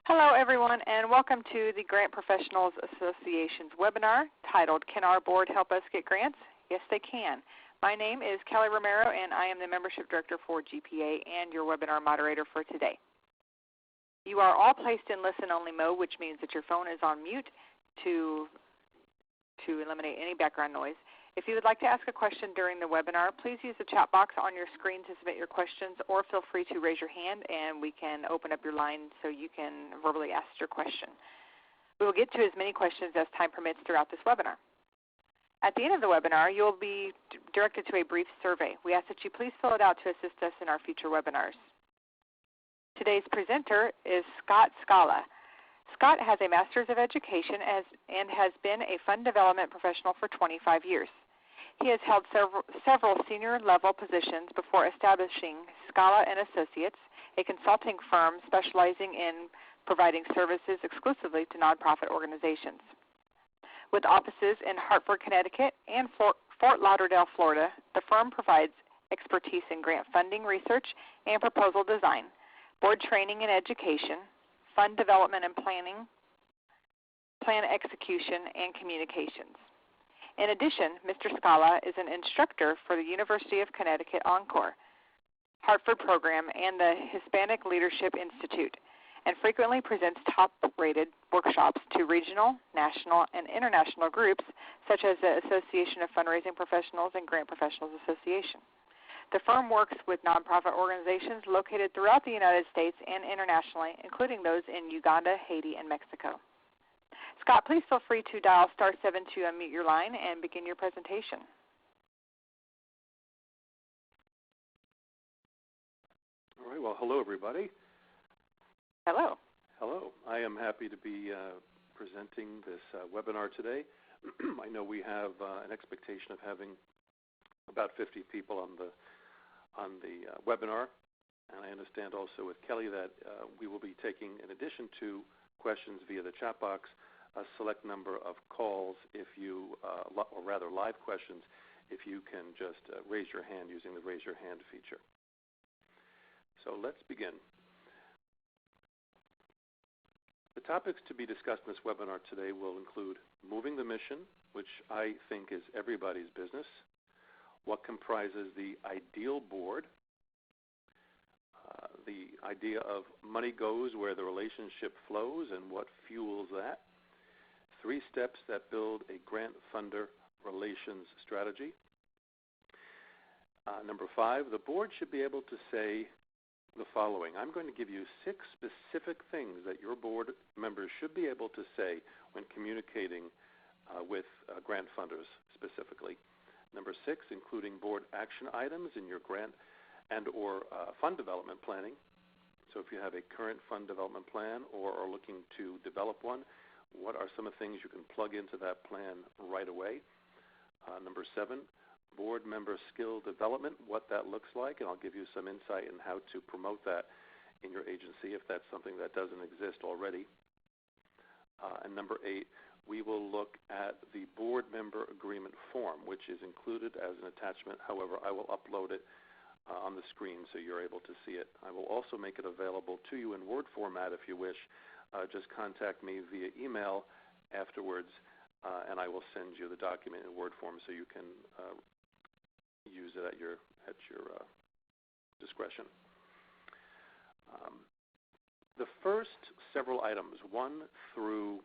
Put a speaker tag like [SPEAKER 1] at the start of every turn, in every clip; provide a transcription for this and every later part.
[SPEAKER 1] Hello everyone, and welcome to the Grant Professionals Association's webinar titled, Can Our Board Help Us Get Grants? Yes, they can. My name is Kelly Romero, and I am the Membership Director for GPA and your webinar moderator for today. You are all placed in listen-only mode, which means that your phone is on mute to eliminate any background noise. If you would like to ask a question during the webinar, please use the chat box on your screen to submit your questions, or feel free to raise your hand and we can open up your line so you can verbally ask your question. We will get to as many questions as time permits throughout this webinar. At the end of the webinar, you will be directed to a brief survey. We ask that you please fill it out to assist us in our future webinars. Today's presenter is Scot Scala. Scot has a Master's of Education and has been a fund development professional for 25 years. He has held several senior-level positions before establishing Scala and Associates, a consulting firm specializing in providing services exclusively to nonprofit organizations. With offices in Hartford, Connecticut, and Fort Lauderdale, Florida, the firm provides expertise in grant funding research and proposal design, board training and education, fund development and planning, plan execution, and communications. In addition, Mr. Scala is an instructor for the University of Connecticut Encore Hartford program and the Hispanic Leadership Institute, and frequently presents top-rated workshops to regional, national, and international groups such as the Association of Fundraising Professionals and Grant Professionals Association. The firm works with nonprofit organizations located throughout the United States and internationally, including those in Uganda, Haiti, and Mexico. Scot, please feel free to dial *7 to unmute your line and begin your presentation.
[SPEAKER 2] All right. Well, hello, everybody.
[SPEAKER 1] Hello.
[SPEAKER 2] Hello. I am happy to be presenting this webinar today. I know we have an expectation of having about 50 people on the webinar, and I understand also with Kelly that we will be taking, in addition to questions via the chat box, a select number of calls, if you, or rather live questions, if you can just raise your hand using the raise your hand feature. So let's begin. The topics to be discussed in this webinar today will include moving the mission, which I think is everybody's business, what comprises the ideal board, the idea of money goes where the relationship flows and what fuels that, 3 steps that build a grant funder relations strategy. Number 5, the board should be able to say the following. I'm going to give you 6 specific things that your board members should be able to say when communicating with grant funders specifically. Number 6, including board action items in your grant and or fund development planning. So if you have a current fund development plan or are looking to develop one, what are some of the things you can plug into that plan right away? Number 7, board member skill development, what that looks like, and I'll give you some insight in how to promote that in your agency if that's something that doesn't exist already. And number 8, we will look at the board member agreement form, which is included as an attachment. However, I will upload it on the screen so you're able to see it. I will also make it available to you in Word format if you wish. Just contact me via email afterwards, and I will send you the document in Word form so you can use it at your discretion. The first several items, 1 through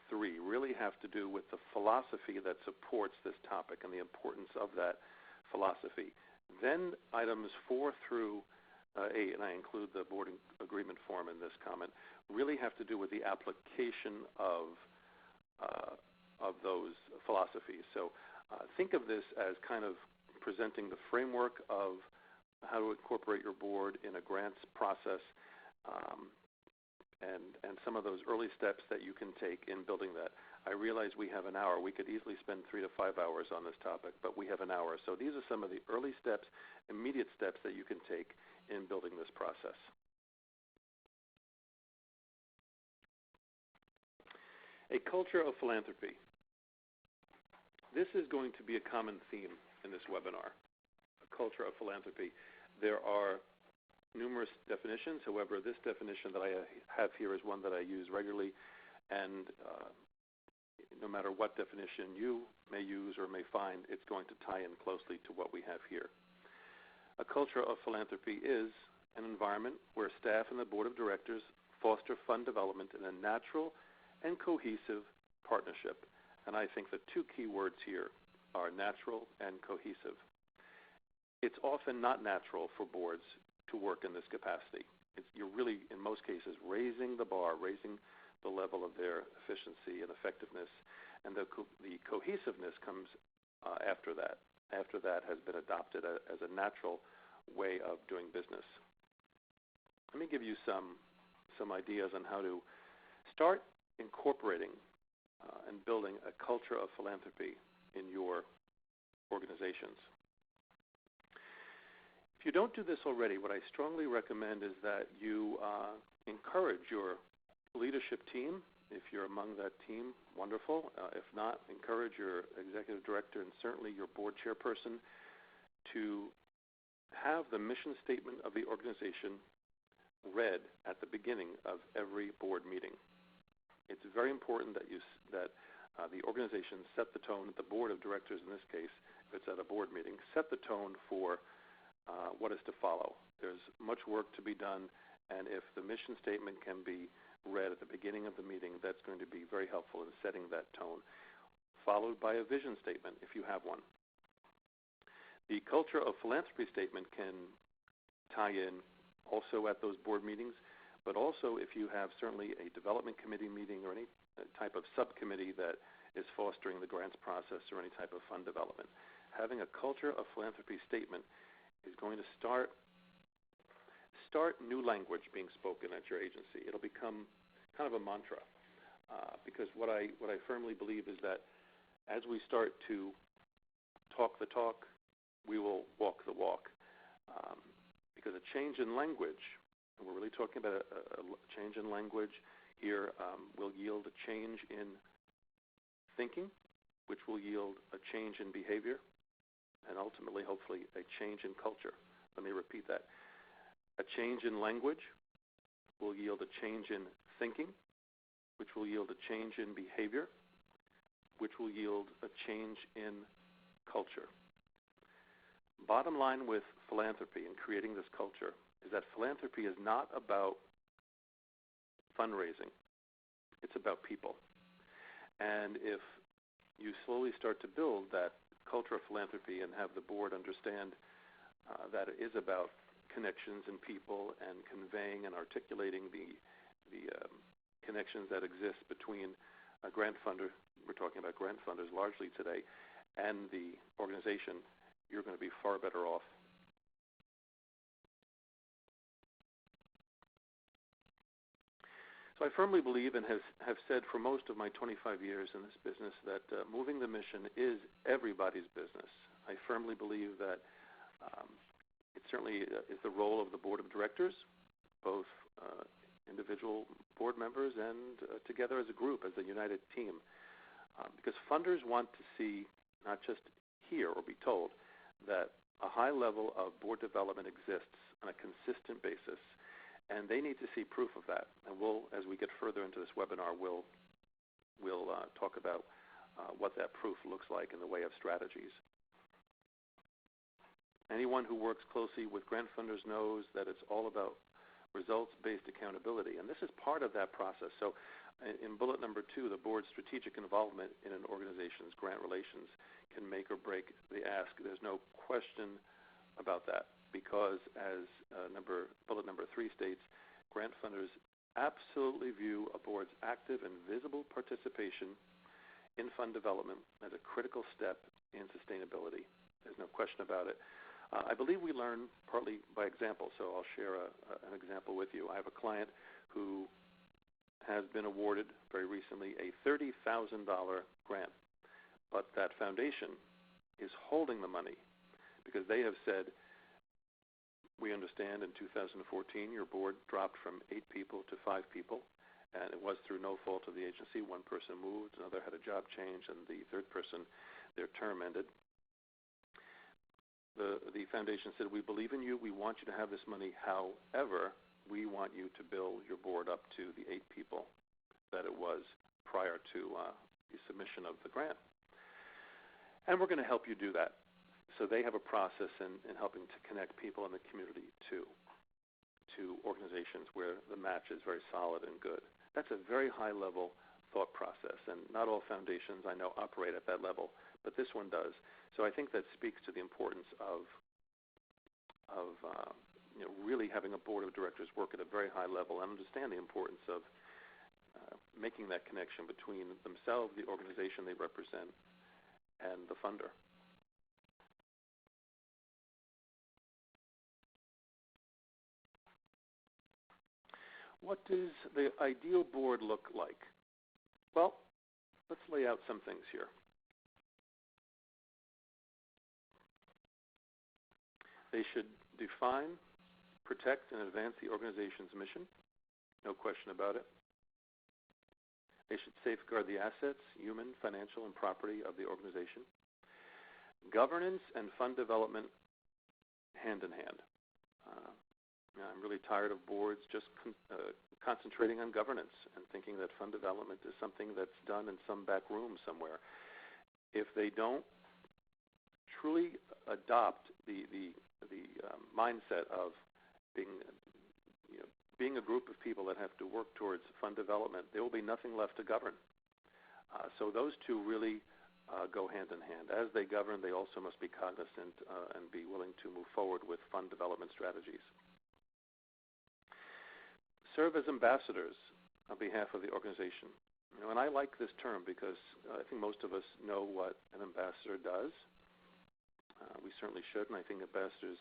[SPEAKER 2] 3, really have to do with the philosophy that supports this topic and the importance of that philosophy. Then items 4 through 8, and I include the board agreement form in this comment, really have to do with the application of those philosophies. So think of this as kind of presenting the framework of how to incorporate your board in a grants process, and some of those early steps that you can take in building that. I realize we have an hour. We could easily spend 3 to 5 hours on this topic, but we have an hour. So these are some of the early steps, immediate steps that you can take in building this process. A culture of philanthropy. This is going to be a common theme in this webinar, a culture of philanthropy. There are numerous definitions. However, this definition that I have here is one that I use regularly, and no matter what definition you may use or may find, it's going to tie in closely to what we have here. A culture of philanthropy is an environment where staff and the board of directors foster fund development in a natural and cohesive partnership. And I think the two key words here are natural and cohesive. It's often not natural for boards to work in this capacity. You're really, in most cases, raising the bar, raising the level of their efficiency and effectiveness, and the cohesiveness comes after that has been adopted as a natural way of doing business. Let me give you some ideas on how to start incorporating and building a culture of philanthropy in your organizations. If you don't do this already, what I strongly recommend is that you encourage your leadership team. If you're among that team, wonderful. If not, encourage your executive director and certainly your board chairperson to have the mission statement of the organization read at the beginning of every board meeting. It's very important that the organization set the tone, the board of directors in this case, if it's at a board meeting, set the tone for what is to follow. There's much work to be done, and if the mission statement can be read at the beginning of the meeting, that's going to be very helpful in setting that tone, followed by a vision statement if you have one. The culture of philanthropy statement can tie in also at those board meetings, but also if you have certainly a development committee meeting or any type of subcommittee that is fostering the grants process or any type of fund development. Having a culture of philanthropy statement is going to start new language being spoken at your agency. It'll become kind of a mantra because what I firmly believe is that as we start to talk the talk, we will walk the walk. Because a change in language, and we're really talking about a change in language here, will yield a change in thinking, which will yield a change in behavior, and ultimately, hopefully, a change in culture. Let me repeat that. A change in language will yield a change in thinking, which will yield a change in behavior, which will yield a change in culture. Bottom line with philanthropy and creating this culture is that philanthropy is not about fundraising. It's about people. And if you slowly start to build that culture of philanthropy and have the board understand that it is about connections and people and conveying and articulating the connections that exist between a grant funder, we're talking about grant funders largely today, and the organization, you're going to be far better off. So I firmly believe and have said for most of my 25 years in this business that moving the mission is everybody's business. I firmly believe that it certainly is the role of the board of directors, both individual board members and together as a group, as a united team. Because funders want to see, not just hear or be told, that a high level of board development exists on a consistent basis, and they need to see proof of that. And we'll, as we get further into this webinar, we'll talk about what that proof looks like in the way of strategies. Anyone who works closely with grant funders knows that it's all about results-based accountability, and this is part of that process. So in bullet number 2, the board's strategic involvement in an organization's grant relations can make or break the ask. There's no question about that because as bullet number 3 states, grant funders absolutely view a board's active and visible participation in fund development as a critical step in sustainability. There's no question about it. I believe we learn partly by example, so I'll share an example with you. I have a client who has been awarded very recently a $30,000 grant, but that foundation is holding the money because they have said, we understand in 2014 your board dropped from 8 people to 5 people, and it was through no fault of the agency. One person moved, another had a job change, and the third person, their term ended. the foundation said, we believe in you, we want you to have this money, however, we want you to build your board up to the 8 people that it was prior to the submission of the grant. And we're going to help you do that. So they have a process in helping to connect people in the community to organizations where the match is very solid and good. That's a very high-level thought process, and not all foundations I know operate at that level, but this one does. So I think that speaks to the importance of really having a board of directors work at a very high level and understand the importance of making that connection between themselves, the organization they represent, and the funder. What does the ideal board look like? Well, let's lay out some things here. They should define, protect, and advance the organization's mission. No question about it. They should safeguard the assets, human, financial, and property of the organization. Governance and fund development hand in hand. I'm really tired of boards just concentrating on governance and thinking that fund development is something that's done in some back room somewhere. If they don't truly adopt the mindset of being a group of people that have to work towards fund development, there will be nothing left to govern. So those two really go hand in hand. As they govern, they also must be cognizant and be willing to move forward with fund development strategies. Serve as ambassadors on behalf of the organization. And I like this term because I think most of us know what an ambassador does. We certainly should, and I think ambassadors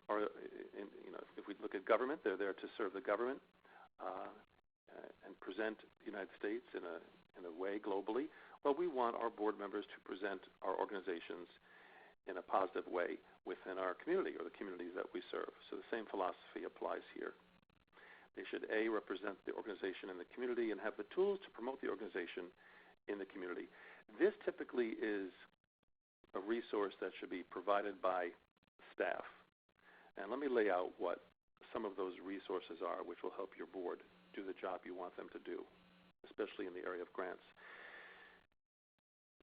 [SPEAKER 2] are, if we look at government, they're there to serve the government and present the United States in a way globally. Well, we want our board members to present our organizations in a positive way within our community or the communities that we serve. So the same philosophy applies here. They should, A, represent the organization in the community and have the tools to promote the organization in the community. This typically is a resource that should be provided by staff. And let me lay out what some of those resources are, which will help your board do the job you want them to do, especially in the area of grants.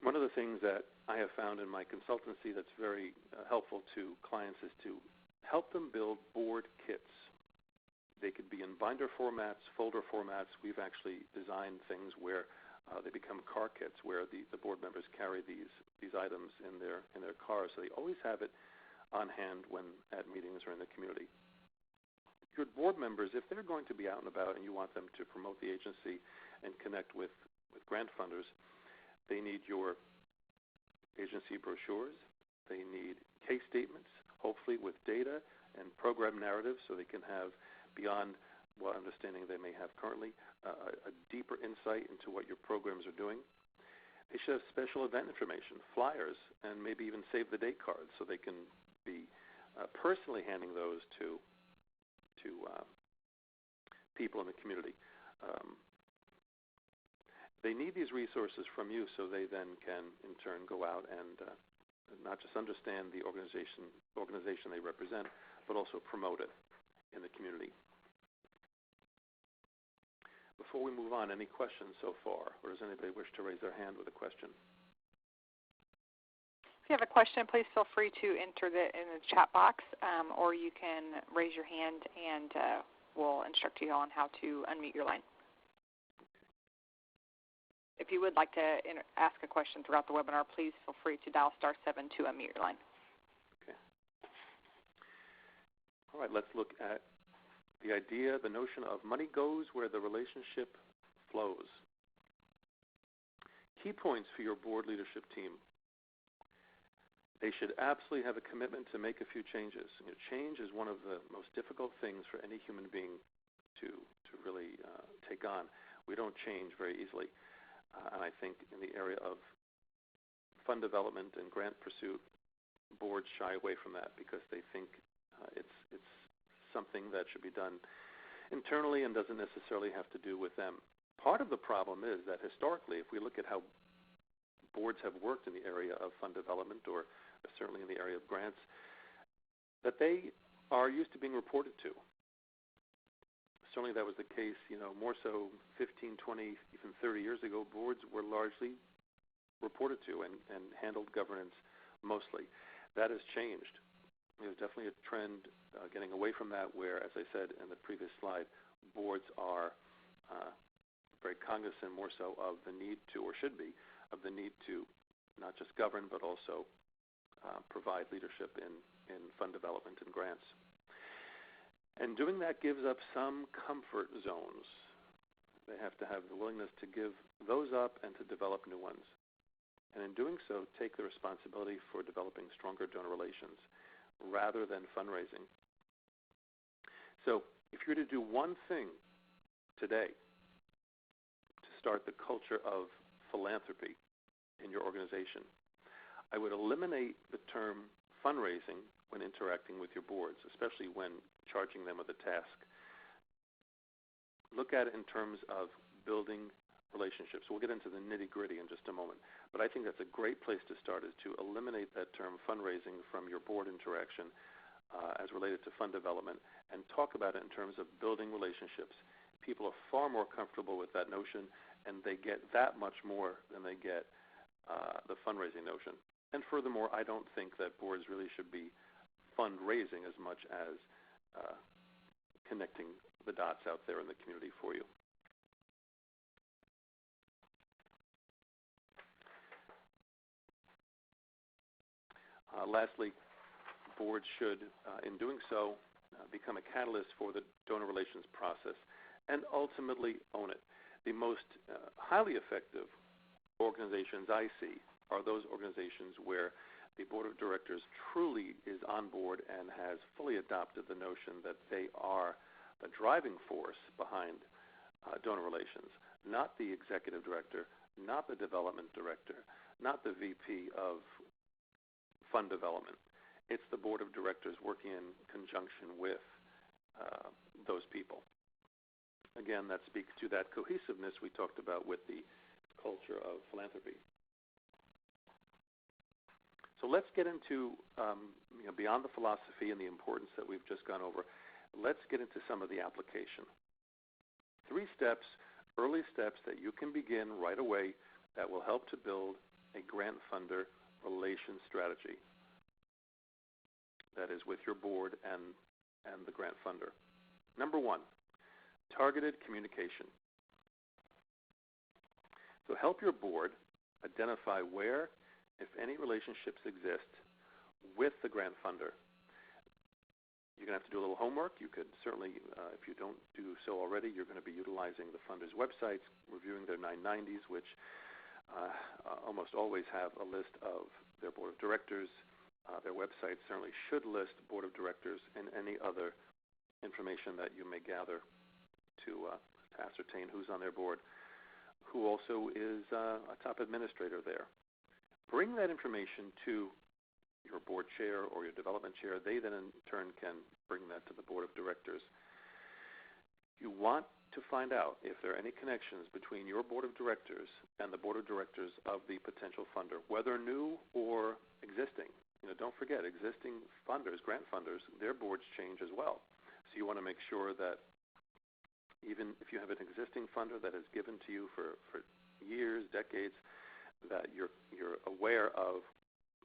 [SPEAKER 2] One of the things that I have found in my consultancy that's very helpful to clients is to help them build board kits. They could be in binder formats, folder formats. We've actually designed things where they become car kits, where the board members carry these items in their cars, so they always have it on hand when at meetings or in the community. Your board members, if they're going to be out and about and you want them to promote the agency and connect with grant funders, they need your agency brochures. They need case statements, hopefully with data and program narratives, so they can have, beyond what understanding they may have currently, a deeper insight into what your programs are doing. They should have special event information, flyers, and maybe even save-the-date cards, so they can be personally handing those to people in the community. They need these resources from you so they then can, in turn, go out and not just understand the organization they represent, but also promote it in the community. Before we move on, any questions so far, or does anybody wish to raise their hand with a question?
[SPEAKER 1] If you have a question, please feel free to enter it in the chat box, or you can raise your hand and we'll instruct you on how to unmute your line. If you would like to ask a question throughout the webinar, please feel free to dial *7 to unmute your line.
[SPEAKER 2] Okay. All right, let's look at the idea, the notion of money goes where the relationship flows. Key points for your board leadership team. They should absolutely have a commitment to make a few changes. Change is one of the most difficult things for any human being to really take on. We don't change very easily. And I think in the area of fund development and grant pursuit, boards shy away from that because they think it's something that should be done internally and doesn't necessarily have to do with them. Part of the problem is that historically, if we look at how boards have worked in the area of fund development, or certainly in the area of grants, that they are used to being reported to. Certainly that was the case, more so 15, 20, even 30 years ago. Boards were largely reported to and handled governance mostly. That has changed. There's definitely a trend getting away from that where, as I said in the previous slide, boards are very cognizant more so of the need to, or should be, of the need to not just govern but also provide leadership in fund development and grants. And doing that gives up some comfort zones. They have to have the willingness to give those up and to develop new ones. And in doing so, take the responsibility for developing stronger donor relations rather than fundraising. So if you were to do one thing today to start the culture of philanthropy in your organization, I would eliminate the term fundraising when interacting with your boards, especially when charging them with a task. Look at it in terms of building relationships. We'll get into the nitty-gritty in just a moment, but I think that's a great place to start, is to eliminate that term fundraising from your board interaction as related to fund development, and talk about it in terms of building relationships. People are far more comfortable with that notion, and they get that much more than they get the fundraising notion. And furthermore, I don't think that boards really should be fundraising as much as connecting the dots out there in the community for you. Lastly, boards should, in doing so, become a catalyst for the donor relations process and ultimately own it. The most highly effective organizations I see are those organizations where the board of directors truly is on board and has fully adopted the notion that they are the driving force behind donor relations, not the executive director, not the development director, not the VP of fund development. It's the board of directors working in conjunction with those people. Again, that speaks to that cohesiveness we talked about with the culture of philanthropy. So let's get into, beyond the philosophy and the importance that we've just gone over, let's get into some of the application. 3 steps, early steps that you can begin right away that will help to build a grant funder relations strategy that is with your board and the grant funder. Number 1, targeted communication. So help your board identify where, if any, relationships exist with the grant funder. You're going to have to do a little homework. You could certainly, if you don't do so already, you're going to be utilizing the funder's websites, reviewing their 990s, which almost always have a list of their board of directors. Their website certainly should list board of directors and any other information that you may gather to ascertain who's on their board, who also is a top administrator there. Bring that information to your board chair or your development chair. They then in turn can bring that to the board of directors. You want to find out if there are any connections between your board of directors and the board of directors of the potential funder, whether new or existing. Don't forget, existing funders, grant funders, their boards change as well. So you want to make sure that even if you have an existing funder that has given to you for years, decades, that you're aware of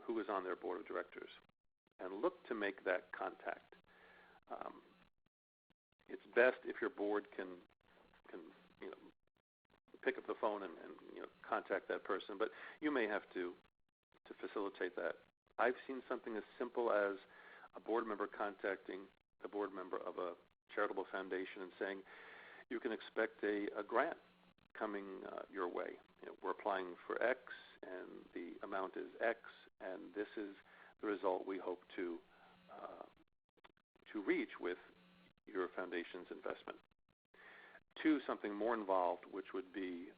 [SPEAKER 2] who is on their board of directors, and look to make that contact. It's best if your board can pick up the phone and contact that person, but you may have to facilitate that. I've seen something as simple as a board member contacting the board member of a charitable foundation and saying, you can expect a grant coming your way. We're applying for X, and the amount is X, and this is the result we hope to reach with your foundation's investment. 2, something more involved, which would be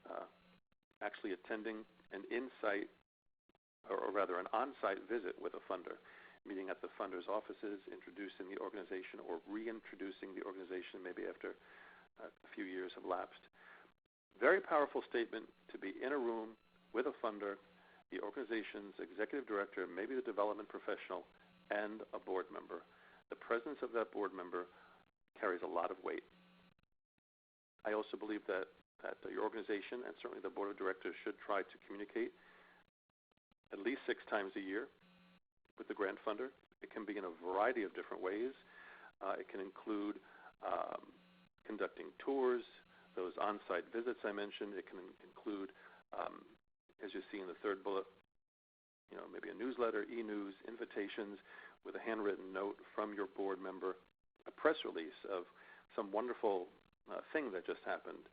[SPEAKER 2] actually attending an in-site, or rather an on-site visit with a funder, meeting at the funder's offices, introducing the organization or reintroducing the organization maybe after a few years have lapsed. Very powerful statement to be in a room with a funder, the organization's executive director, maybe the development professional, and a board member. The presence of that board member carries a lot of weight. I also believe that your organization and certainly the board of directors should try to communicate at least 6 times a year with the grant funder. It can be in a variety of different ways. It can include conducting tours, those on-site visits I mentioned. It can include, as you see in the third bullet, maybe a newsletter, e-news, invitations with a handwritten note from your board member, a press release of some wonderful thing that just happened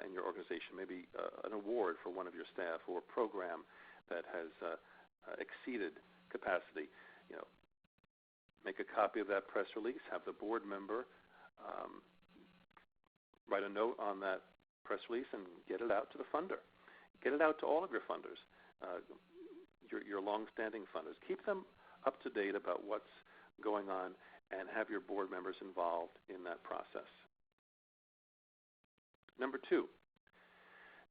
[SPEAKER 2] in your organization, maybe an award for one of your staff or a program that has exceeded capacity. Make a copy of that press release, have the board member write a note on that press release and get it out to the funder. Get it out to all of your funders, your long-standing funders. Keep them up to date about what's going on and have your board members involved in that process. Number 2,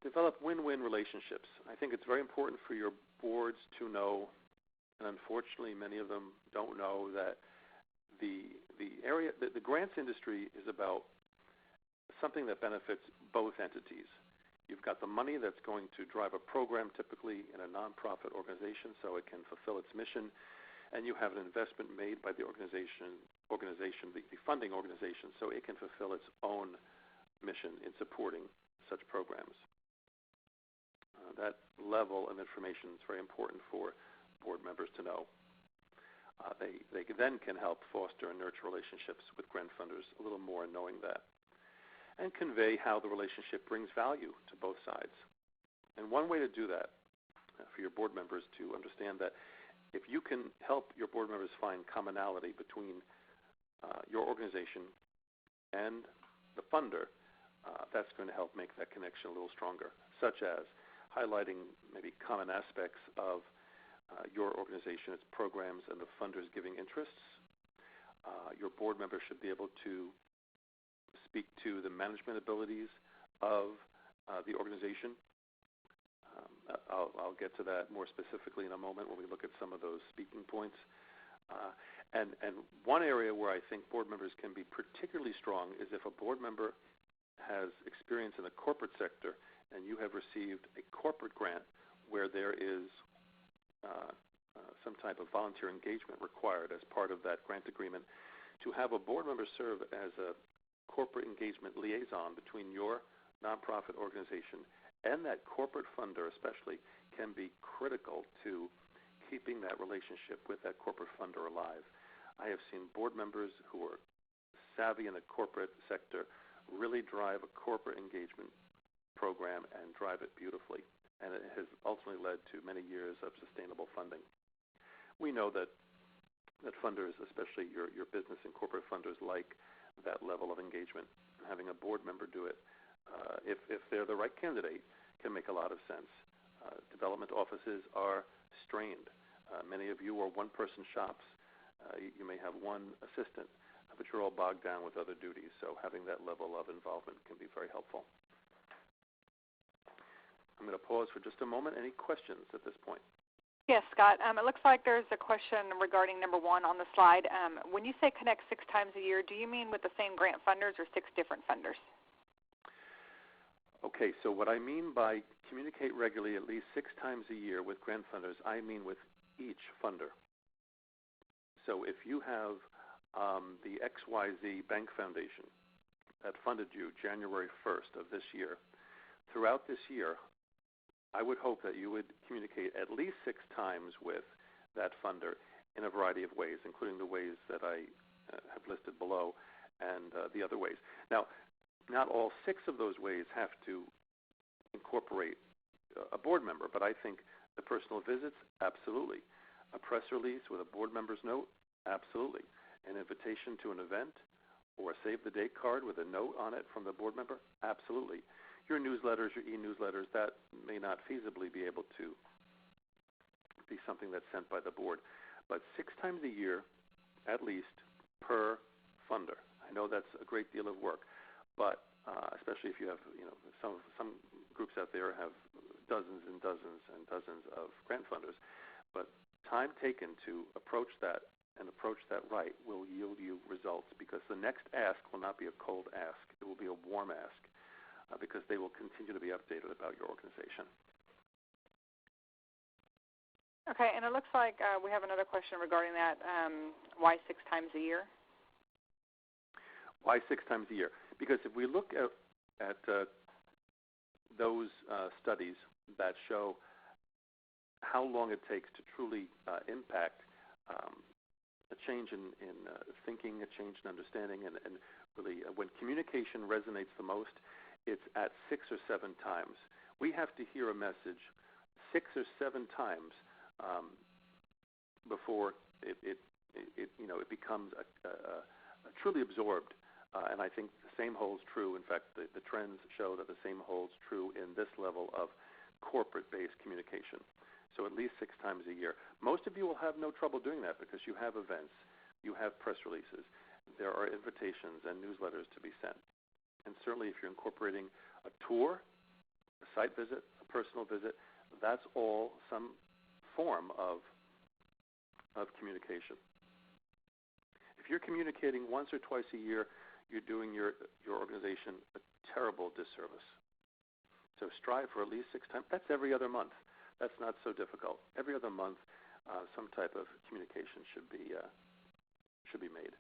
[SPEAKER 2] develop win-win relationships. I think it's very important for your boards to know, and unfortunately many of them don't know, that the grants industry is about something that benefits both entities. You've got the money that's going to drive a program, typically in a nonprofit organization, so it can fulfill its mission, and you have an investment made by the organization, the funding organization, so it can fulfill its own mission in supporting such programs. That level of information is very important for board members to know. They then can help foster and nurture relationships with grant funders a little more in knowing that, and convey how the relationship brings value to both sides. And one way to do that for your board members to understand that if you can help your board members find commonality between your organization and the funder, that's going to help make that connection a little stronger, such as highlighting maybe common aspects of your organization, its programs, and the funder's giving interests. Your board members should be able to speak to the management abilities of the organization. I'll get to that more specifically in a moment when we look at some of those speaking points. And one area where I think board members can be particularly strong is if a board member has experience in the corporate sector and you have received a corporate grant where there is some type of volunteer engagement required as part of that grant agreement, to have a board member serve as a corporate engagement liaison between your nonprofit organization and that corporate funder especially can be critical to keeping that relationship with that corporate funder alive. I have seen board members who are savvy in the corporate sector really drive a corporate engagement program and drive it beautifully, and it has ultimately led to many years of sustainable funding. We know that funders, especially your business and corporate funders, like that level of engagement. Having a board member do it, if they're the right candidate, can make a lot of sense. Development offices are strained. Many of you are one-person shops. You may have one assistant, but you're all bogged down with other duties, so having that level of involvement can be very helpful. I'm going to pause for just a moment. Any questions at this point?
[SPEAKER 1] Yes, Scott. It looks like there's a question regarding number 1 on the slide. When you say connect 6 times a year, do you mean with the same grant funders or 6 different funders?
[SPEAKER 2] Okay, so what I mean by communicate regularly at least 6 times a year with grant funders, I mean with each funder. So if you have the XYZ Bank Foundation that funded you January 1st of this year, throughout this year, I would hope that you would communicate at least 6 times with that funder in a variety of ways, including the ways that I have listed below and the other ways. Now, not all 6 of those ways have to incorporate a board member, but I think the personal visits, absolutely. A press release with a board member's note, absolutely. An invitation to an event or a save-the-date card with a note on it from the board member, absolutely. Your newsletters, your e-newsletters, that may not feasibly be able to be something that's sent by the board. But 6 times a year, at least, per funder. I know that's a great deal of work, but especially if you have, some groups out there have dozens and dozens and dozens of grant funders, but time taken to approach that and approach that right will yield you results, because the next ask will not be a cold ask. It will be a warm ask, because they will continue to be updated about your organization.
[SPEAKER 1] Okay, and it looks like we have another question regarding that. Why 6 times a year?
[SPEAKER 2] Why 6 times a year? Because if we look at those studies that show how long it takes to truly impact a change in thinking, a change in understanding, and really when communication resonates the most, it's at 6 or 7 times. We have to hear a message 6 or 7 times before it becomes truly absorbed. And I think the same holds true. In fact, the trends show that the same holds true in this level of corporate-based communication. So at least 6 times a year. Most of you will have no trouble doing that because you have events, you have press releases, there are invitations and newsletters to be sent. And certainly if you're incorporating a tour, a site visit, a personal visit, that's all some form of communication. If you're communicating once or twice a year, you're doing your organization a terrible disservice. So strive for at least 6 times. That's every other month. That's not so difficult. Every other month, some type of communication should be made.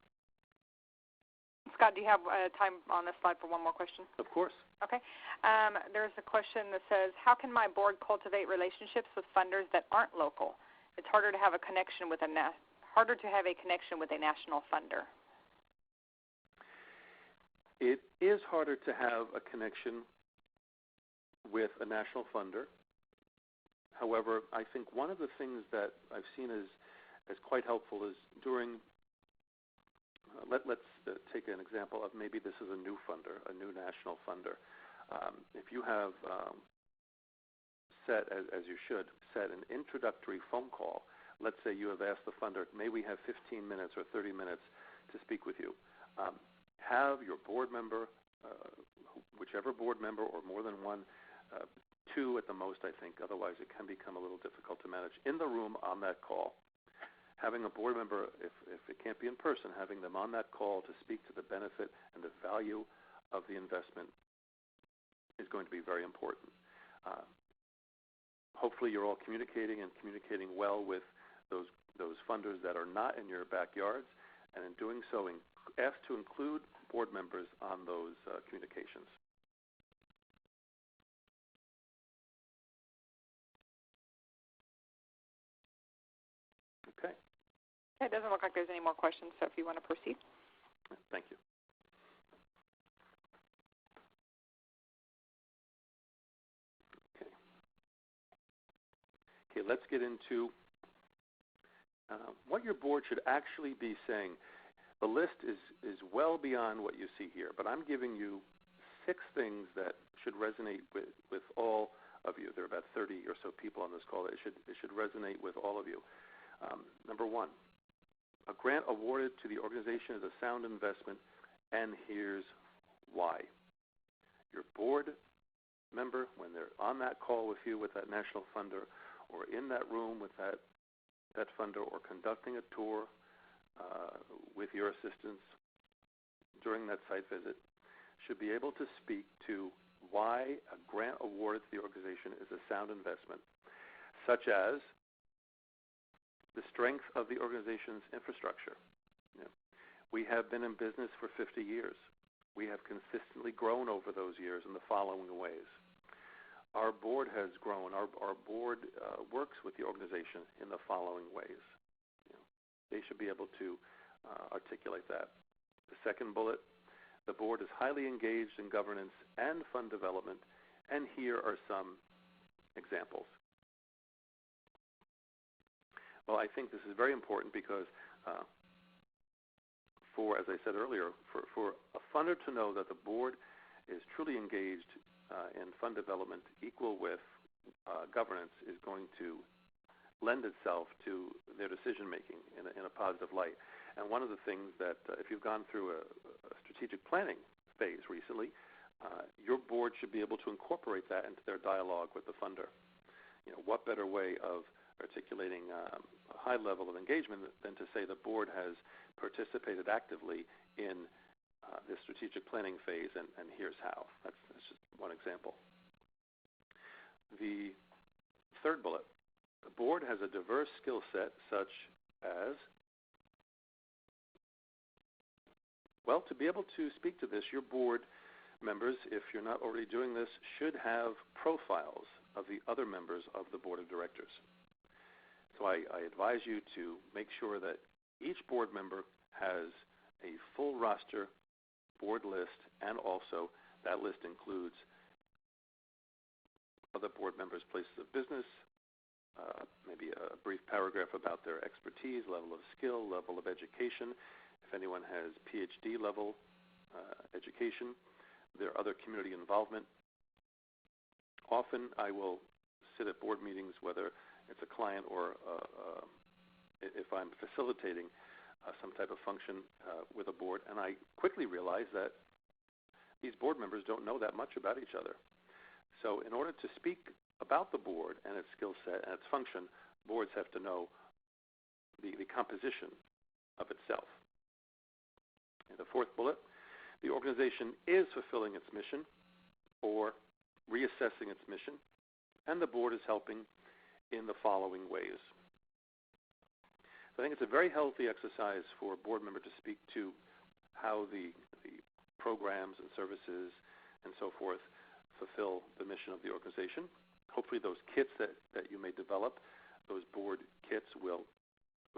[SPEAKER 1] Scott, do you have time on this slide for one more question?
[SPEAKER 2] Of course.
[SPEAKER 1] Okay. There's a question that says, how can my board cultivate relationships with funders that aren't local? It's harder to have a connection with a national funder.
[SPEAKER 2] It is harder to have a connection with a national funder. However, I think one of the things that I've seen as quite helpful is during, let's take an example of maybe this is a new funder, a new national funder. If you have set, as you should, set an introductory phone call, let's say you have asked the funder, may we have 15 minutes or 30 minutes to speak with you. Have your board member, whichever board member or more than one, 2 at the most, I think. Otherwise, it can become a little difficult to manage. In the room on that call, having a board member, if it can't be in person, having them on that call to speak to the benefit and the value of the investment is going to be very important. Hopefully, you're all communicating well with those funders that are not in your backyards, and in doing so, ask to include board members on those communications. Okay.
[SPEAKER 1] It doesn't look like there's any more questions, so if you want to proceed.
[SPEAKER 2] Thank you. Okay, let's get into what your board should actually be saying. The list is well beyond what you see here, but I'm giving you 6 things that should resonate with all of you. There are about 30 or so people on this call. It should resonate with all of you. Number 1, a grant awarded to the organization is a sound investment, and here's why. Your board member, when they're on that call with you with that national funder, or in that room with that funder, or conducting a tour with your assistance during that site visit, should be able to speak to why a grant awarded to the organization is a sound investment, such as the strength of the organization's infrastructure. We have been in business for 50 years. We have consistently grown over those years in the following ways. Our board has grown. Our board works with the organization in the following ways. They should be able to articulate that. The second bullet, the board is highly engaged in governance and fund development, and here are some examples. Well, I think this is very important because as I said earlier, for a funder to know that the board is truly engaged in fund development equal with governance is going to lend itself to their decision-making in a positive light. And one of the things that, if you've gone through a strategic planning phase recently, your board should be able to incorporate that into their dialogue with the funder. What better way of articulating a high level of engagement than to say the board has participated actively in this strategic planning phase, and here's how. That's just one example. The third bullet, the board has a diverse skill set such as, well, to be able to speak to this, your board members, if you're not already doing this, should have profiles of the other members of the board of directors. So I advise you to make sure that each board member has a full roster board list, and also that list includes other board members' places of business, maybe a brief paragraph about their expertise, level of skill, level of education. If anyone has PhD level education, their other community involvement. Often I will sit at board meetings, whether it's a client or if I'm facilitating some type of function with a board, and I quickly realize that these board members don't know that much about each other. So in order to speak about the board and its skill set and its function, boards have to know the composition of itself. And the fourth bullet, the organization is fulfilling its mission or reassessing its mission, and the board is helping in the following ways. So I think it's a very healthy exercise for a board member to speak to how the programs and services and so forth fulfill the mission of the organization. Hopefully those kits that you may develop, those board kits will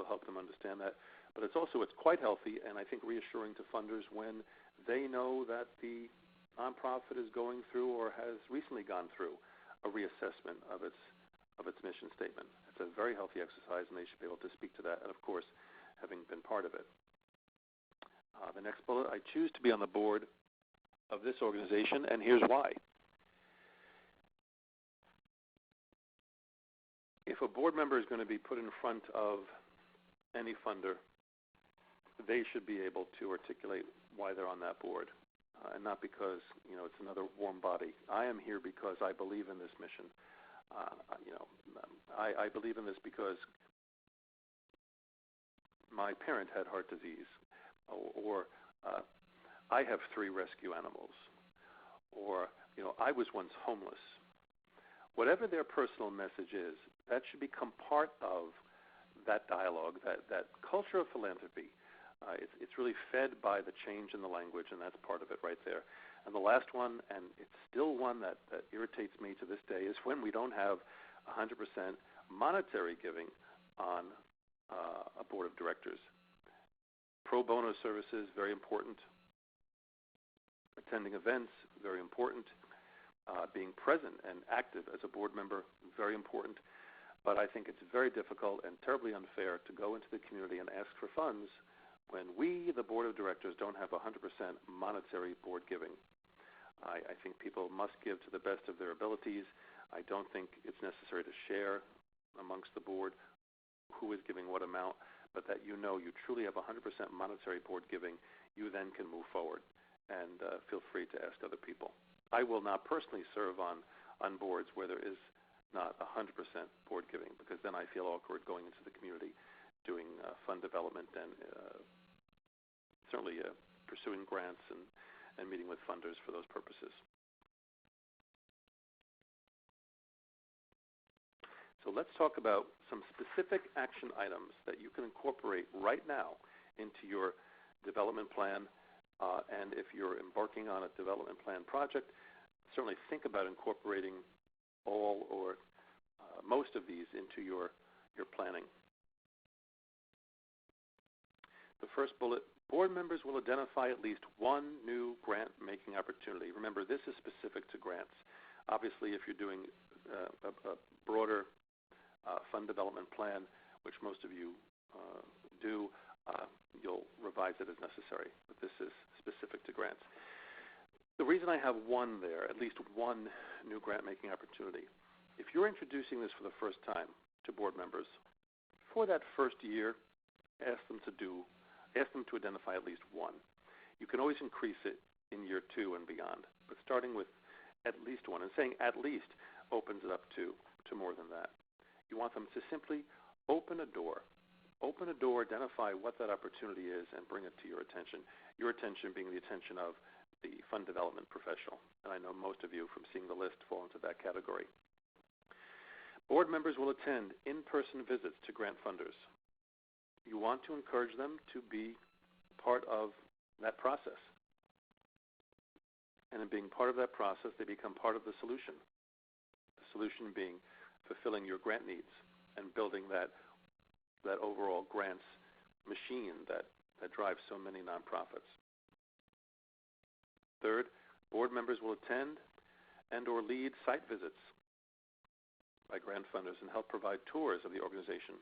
[SPEAKER 2] help them understand that. But it's quite healthy and I think reassuring to funders when they know that the nonprofit is going through or has recently gone through a reassessment of its mission statement. It's a very healthy exercise and they should be able to speak to that, and of course, having been part of it. The next bullet, I choose to be on the board of this organization, and here's why. If a board member is going to be put in front of any funder, they should be able to articulate why they're on that board, and not because it's another warm body. I am here because I believe in this mission. I believe in this because my parent had heart disease, or I have 3 rescue animals, or I was once homeless. Whatever their personal message is, that should become part of that dialogue, that culture of philanthropy. It's really fed by the change in the language, and that's part of it right there. And the last one, and it's still one that irritates me to this day, is when we don't have 100% monetary giving on a board of directors. Pro bono services, very important. Attending events, very important. Being present and active as a board member, very important. But I think it's very difficult and terribly unfair to go into the community and ask for funds when we, the board of directors, don't have 100% monetary board giving. I think people must give to the best of their abilities. I don't think it's necessary to share amongst the board who is giving what amount, but that you truly have 100% monetary board giving, you then can move forward and feel free to ask other people. I will not personally serve on boards where there is not 100% board giving, because then I feel awkward going into the community doing fund development and certainly pursuing grants and meeting with funders for those purposes. So let's talk about some specific action items that you can incorporate right now into your development plan. And if you're embarking on a development plan project, certainly think about incorporating all or most of these into your planning. The first bullet, board members will identify at least one new grant-making opportunity. Remember, this is specific to grants. Obviously, if you're doing a broader fund development plan, which most of you do, you'll revise it as necessary, but this is specific to grants. The reason I have one there, at least one new grant-making opportunity, if you're introducing this for the first time to board members, for that first year, ask them to identify at least one. You can always increase it in year 2 and beyond. But starting with at least one, and saying at least opens it up to more than that. You want them to simply open a door, identify what that opportunity is, and bring it to your attention. Your attention being the attention of the fund development professional. And I know most of you from seeing the list fall into that category. Board members will attend in-person visits to grant funders. You want to encourage them to be part of that process. And in being part of that process, they become part of the solution. The solution being fulfilling your grant needs and building that overall grants machine that drives so many nonprofits. Third, board members will attend and or lead site visits by grant funders and help provide tours of the organization.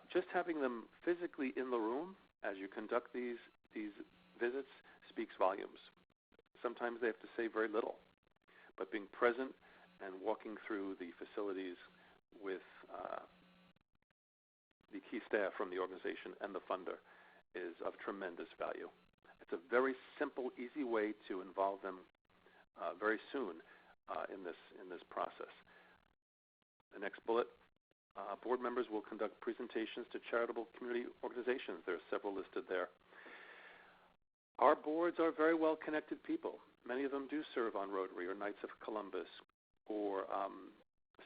[SPEAKER 2] Just having them physically in the room as you conduct these visits speaks volumes. Sometimes they have to say very little, but being present and walking through the facilities with the key staff from the organization and the funder is of tremendous value. It's a very simple, easy way to involve them very soon in this process. The next bullet, board members will conduct presentations to charitable community organizations. There are several listed there. Our boards are very well-connected people. Many of them do serve on Rotary or Knights of Columbus or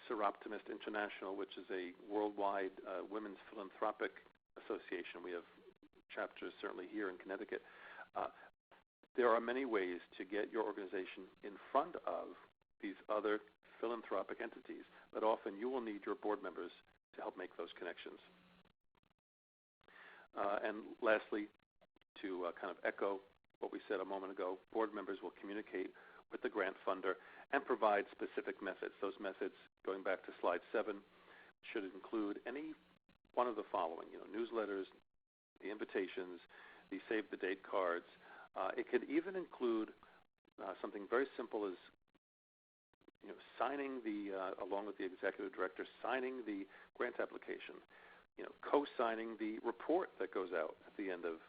[SPEAKER 2] Seroptimist International, which is a worldwide women's philanthropic association. We have chapters certainly here in Connecticut. There are many ways to get your organization in front of these other philanthropic entities, but often you will need your board members to help make those connections. And lastly, to kind of echo what we said a moment ago, board members will communicate with the grant funder and provide specific methods. Those methods, going back to slide 7, should include any one of the following, newsletters, the invitations, the save the date cards. It could even include something very simple as signing along with the executive director, signing the grant application, co-signing the report that goes out at the end of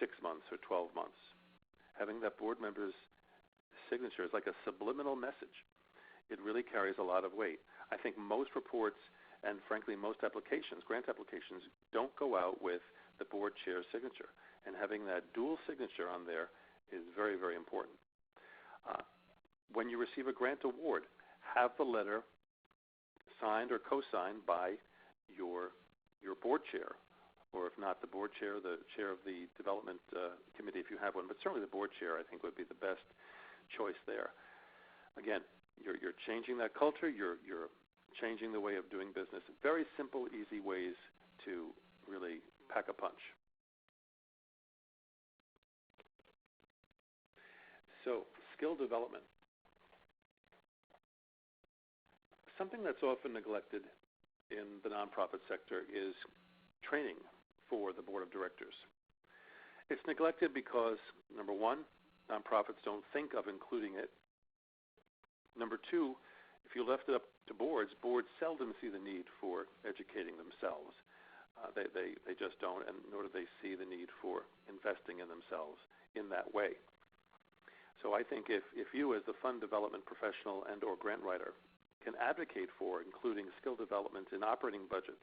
[SPEAKER 2] 6 months or 12 months. Having that board member's signature is like a subliminal message. It really carries a lot of weight. I think most reports and, frankly, most applications, grant applications, don't go out with the board chair's signature. And having that dual signature on there is very, very important. When you receive a grant award, have the letter signed or co-signed by your board chair, or if not the board chair, the chair of the development committee if you have one, but certainly the board chair I think would be the best choice there. Again, you're changing that culture, you're changing the way of doing business. Very simple, easy ways to really pack a punch. So, skill development. Something that's often neglected in the nonprofit sector is training for the board of directors. It's neglected because, number one, nonprofits don't think of including it. Number two, if you left it up to boards seldom see the need for educating themselves. They just don't, and nor do they see the need for investing in themselves in that way. So I think if you as the fund development professional and or grant writer can advocate for including skill development in operating budgets,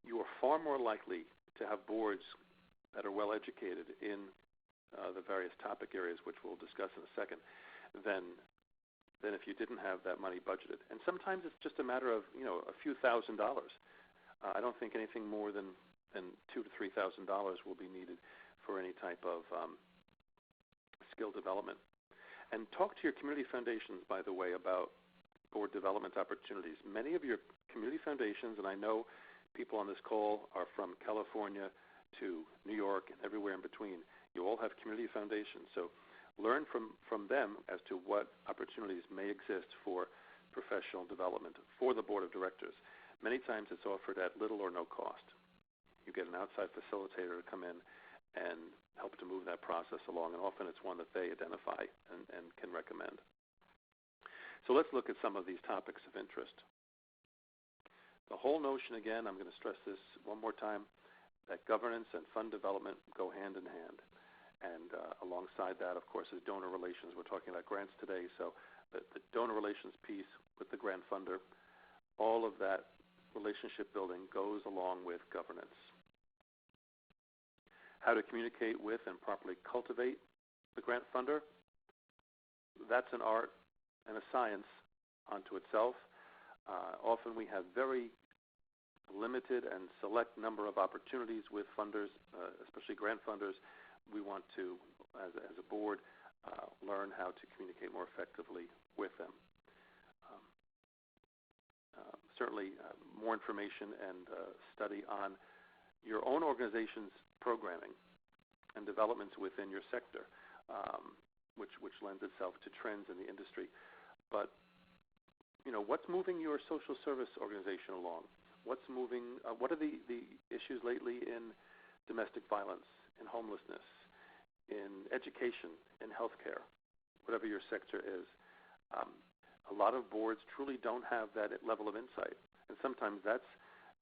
[SPEAKER 2] you are far more likely to have boards that are well educated in the various topic areas, which we'll discuss in a second, than if you didn't have that money budgeted. And sometimes it's just a matter of a few $1,000s. I don't think anything more than $2,000 to $3,000 will be needed for any type of skill development. And talk to your community foundations, by the way, about board development opportunities. Many of your community foundations, and I know people on this call are from California to New York and everywhere in between. You all have community foundations, so learn from them as to what opportunities may exist for professional development for the board of directors. Many times it's offered at little or no cost. You get an outside facilitator to come in and help to move that process along, and often it's one that they identify and can recommend. So let's look at some of these topics of interest. The whole notion, again, I'm going to stress this one more time, that governance and fund development go hand in hand. And alongside that, of course, is donor relations. We're talking about grants today, so the donor relations piece with the grant funder, all of that relationship building goes along with governance. How to communicate with and properly cultivate the grant funder, that's an art and a science unto itself. Often we have very limited and select number of opportunities with funders, especially grant funders. We want to, as a board, learn how to communicate more effectively with them. Certainly more information and study on your own organization's programming and developments within your sector, which lends itself to trends in the industry. But, what's moving your social service organization along? What's moving, what are the issues lately in domestic violence, in homelessness, in education, in healthcare, whatever your sector is? A lot of boards truly don't have that level of insight. And sometimes that's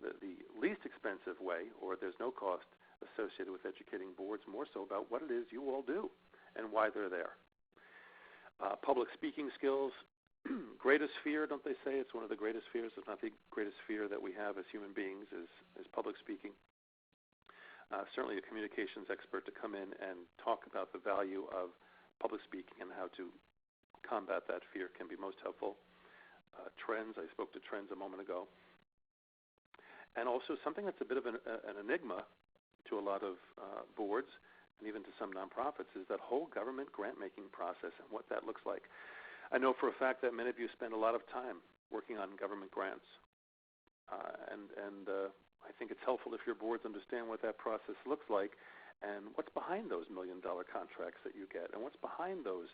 [SPEAKER 2] the least expensive way, or there's no cost associated with educating boards, more so about what it is you all do and why they're there. Public speaking skills, greatest fear, don't they say? It's one of the greatest fears, if not the greatest fear that we have as human beings is public speaking. Certainly a communications expert to come in and talk about the value of public speaking and how to combat that fear can be most helpful. Trends, I spoke to trends a moment ago. And also something that's a bit of an enigma to a lot of boards and even to some nonprofits is that whole government grant-making process and what that looks like. I know for a fact that many of you spend a lot of time working on government grants. And I think it's helpful if your boards understand what that process looks like and what's behind those $1 million contracts that you get and what's behind those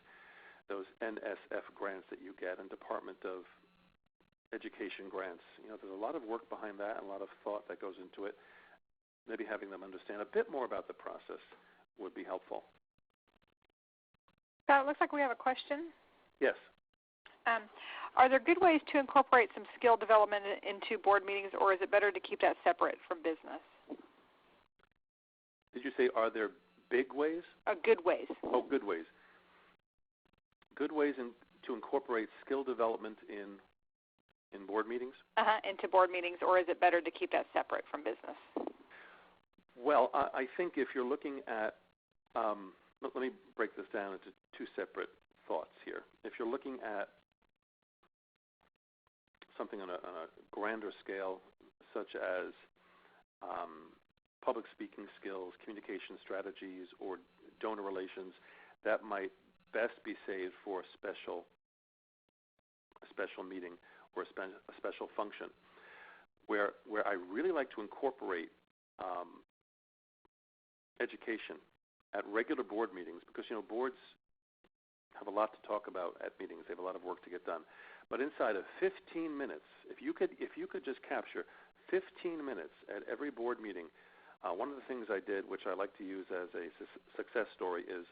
[SPEAKER 2] NSF grants that you get and Department of Education grants. There's a lot of work behind that and a lot of thought that goes into it. Maybe having them understand a bit more about the process would be helpful.
[SPEAKER 1] So it looks like we have a question.
[SPEAKER 2] Yes.
[SPEAKER 1] Are there good ways to incorporate some skill development into board meetings, or is it better to keep that separate from business?
[SPEAKER 2] Did you say are there big ways?
[SPEAKER 1] Good ways.
[SPEAKER 2] Oh, good ways. Good ways to incorporate skill development in board meetings?
[SPEAKER 1] Into board meetings, or is it better to keep that separate from business?
[SPEAKER 2] Well, I think if you're looking at, let me break this down into two separate thoughts here. If you're looking at something on a grander scale, such as public speaking skills, communication strategies, or donor relations, that might best be saved for a special meeting or a special function. Where I really like to incorporate education at regular board meetings, because boards have a lot to talk about at meetings. They have a lot of work to get done. But inside of 15 minutes, if you could just capture 15 minutes at every board meeting, one of the things I did, which I like to use as a success story, is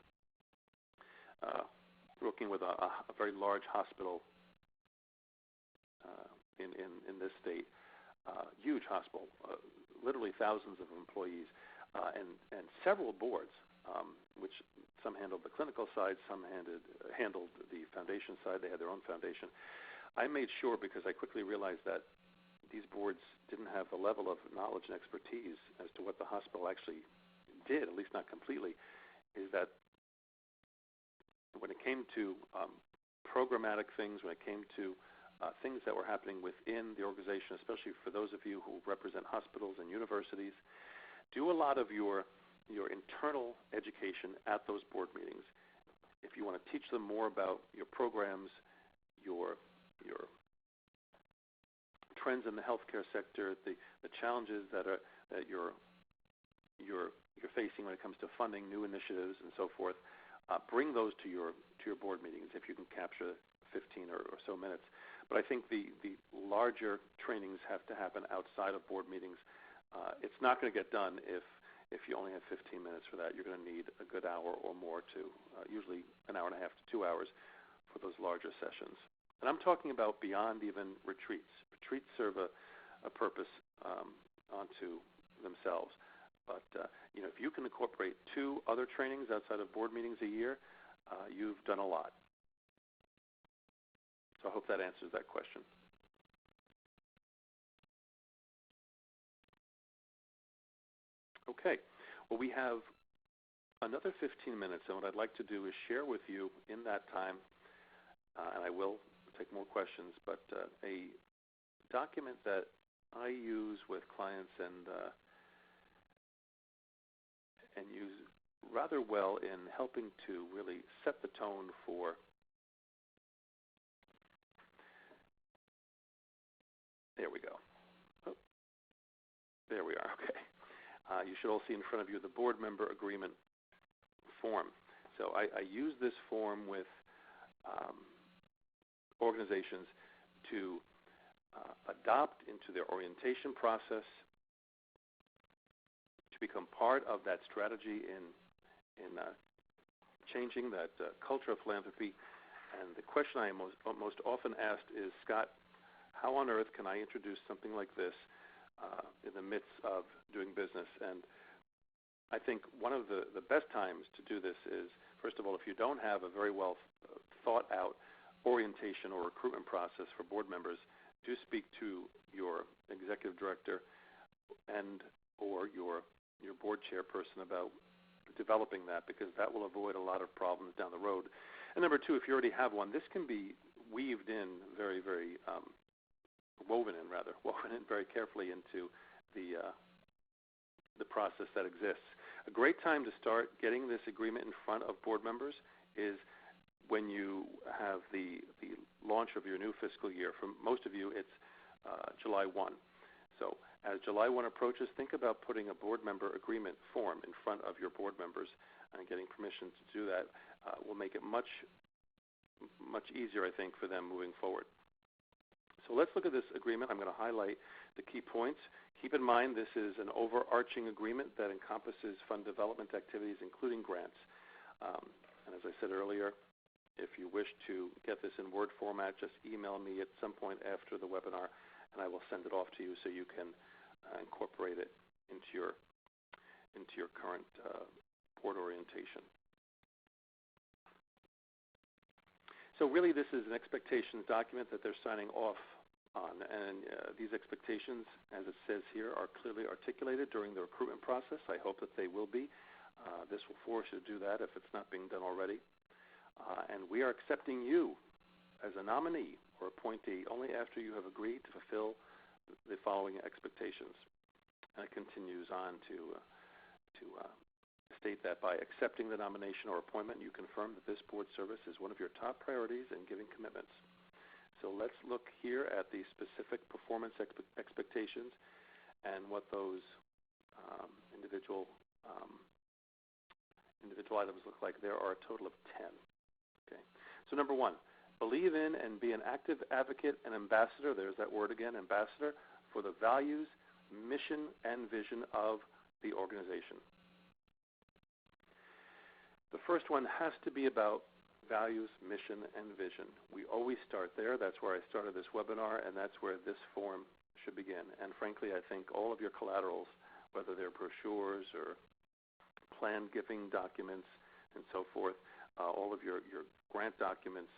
[SPEAKER 2] working with a very large hospital in this state, huge hospital, literally thousands of employees, and several boards, which some handled the clinical side, some handled the foundation side. They had their own foundation. I made sure, because I quickly realized that these boards didn't have the level of knowledge and expertise as to what the hospital actually did, at least not completely, is that when it came to programmatic things, when it came to things that were happening within the organization, especially for those of you who represent hospitals and universities, do a lot of your internal education at those board meetings. If you want to teach them more about your programs, your trends in the healthcare sector, the challenges that you're facing when it comes to funding new initiatives and so forth, bring those to your board meetings if you can capture 15 or so minutes. But I think the larger trainings have to happen outside of board meetings. It's not going to get done if you only have 15 minutes for that. You're going to need a good hour or more to, usually an hour and a half to 2 hours for those larger sessions. And I'm talking about beyond even retreats. Retreats serve a purpose unto themselves. But if you can incorporate 2 other trainings outside of board meetings a year, you've done a lot. So I hope that answers that question. Okay. Well, we have another 15 minutes, and what I'd like to do is share with you in that time, and I will take more questions, but a document that I use with clients and use rather well in helping to really set the tone for there we go. Oh, there we are. Okay. You should all see in front of you the board member agreement form. So I use this form with organizations to adopt into their orientation process, to become part of that strategy in changing that culture of philanthropy. And the question I am most often asked is, Scott, how on earth can I introduce something like this in the midst of doing business? And I think one of the best times to do this is, first of all, if you don't have a very well thought out orientation or recruitment process for board members, do speak to your executive director and or your board chairperson about developing that, because that will avoid a lot of problems down the road. And number 2, if you already have one, this can be weaved in very, very woven in very carefully into the process that exists. A great time to start getting this agreement in front of board members is when you have the launch of your new fiscal year. For most of you, it's July 1. So as July 1 approaches, think about putting a board member agreement form in front of your board members, and getting permission to do that will make it much easier, I think, for them moving forward. So let's look at this agreement. I'm going to highlight the key points. Keep in mind this is an overarching agreement that encompasses fund development activities, including grants. And as I said earlier, if you wish to get this in Word format, just email me at some point after the webinar, and I will send it off to you so you can incorporate it into your current board orientation. So really, this is an expectations document that they're signing off on, and these expectations, as it says here, are clearly articulated during the recruitment process. I hope that they will be. This will force you to do that if it's not being done already. And we are accepting you as a nominee or appointee only after you have agreed to fulfill the following expectations. And it continues on to state that by accepting the nomination or appointment, you confirm that this board service is one of your top priorities in giving commitments. So let's look here at the specific performance expectations and what those individual items look like. There are a total of 10. Okay. So number 1, believe in and be an active advocate and ambassador, there's that word again, ambassador, for the values, mission, and vision of the organization. The first one has to be about values, mission, and vision. We always start there. That's where I started this webinar, and that's where this form should begin. And frankly, I think all of your collaterals, whether they're brochures or plan giving documents and so forth, all of your grant documents,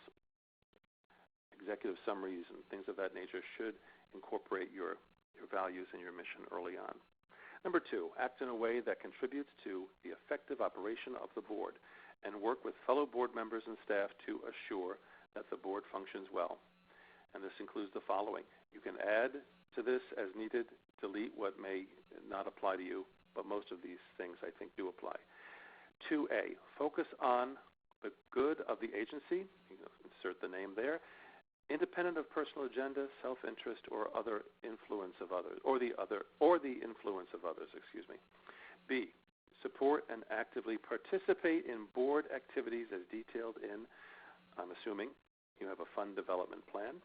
[SPEAKER 2] executive summaries, and things of that nature should incorporate your values and your mission early on. Number 2, act in a way that contributes to the effective operation of the board and work with fellow board members and staff to assure that the board functions well. And this includes the following. You can add to this as needed, delete what may not apply to you, but most of these things I think do apply. 2A, focus on the good of the agency, insert the name there, independent of personal agenda, self-interest, or other influence of others, or the influence of others, excuse me. B, support and actively participate in board activities as detailed in, I'm assuming, you have a fund development plan.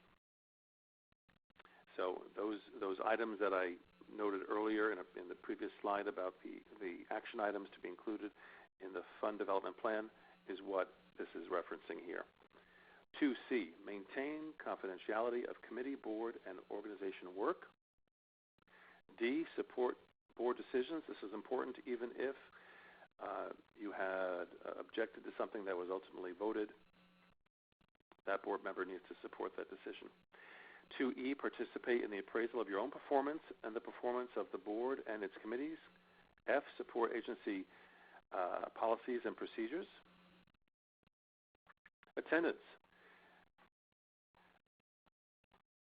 [SPEAKER 2] So those items that I noted earlier in the previous slide about the action items to be included in the fund development plan is what this is referencing here. 2C, maintain confidentiality of committee, board, and organization work. D, support board decisions. This is important even if you had objected to something that was ultimately voted. That board member needs to support that decision. 2E, participate in the appraisal of your own performance and the performance of the board and its committees. F, support agency policies and procedures. Attendance.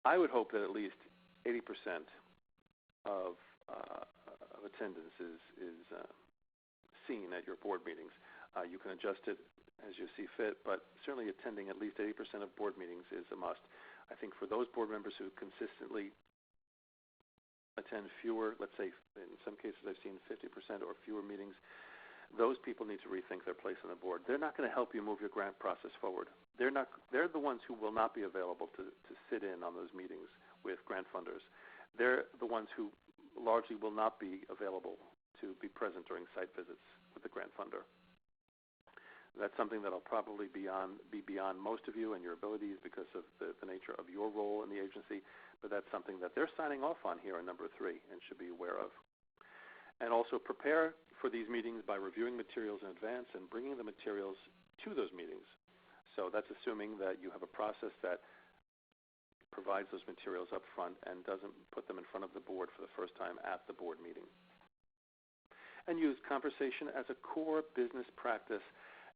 [SPEAKER 2] I would hope that at least 80% of attendance is seen at your board meetings. You can adjust it as you see fit, but certainly attending at least 80% of board meetings is a must. I think for those board members who consistently attend fewer, let's say in some cases I've seen 50% or fewer meetings, those people need to rethink their place on the board. They're not going to help you move your grant process forward. They're the ones who will not be available to sit in on those meetings with grant funders. They're the ones who largely will not be available to be present during site visits with the grant funder. That's something that will probably be beyond most of you and your abilities because of the nature of your role in the agency, but that's something that they're signing off on here in number 3 and should be aware of. And also prepare for these meetings by reviewing materials in advance and bringing the materials to those meetings. So that's assuming that you have a process that provides those materials up front and doesn't put them in front of the board for the first time at the board meeting. And use conversation as a core business practice,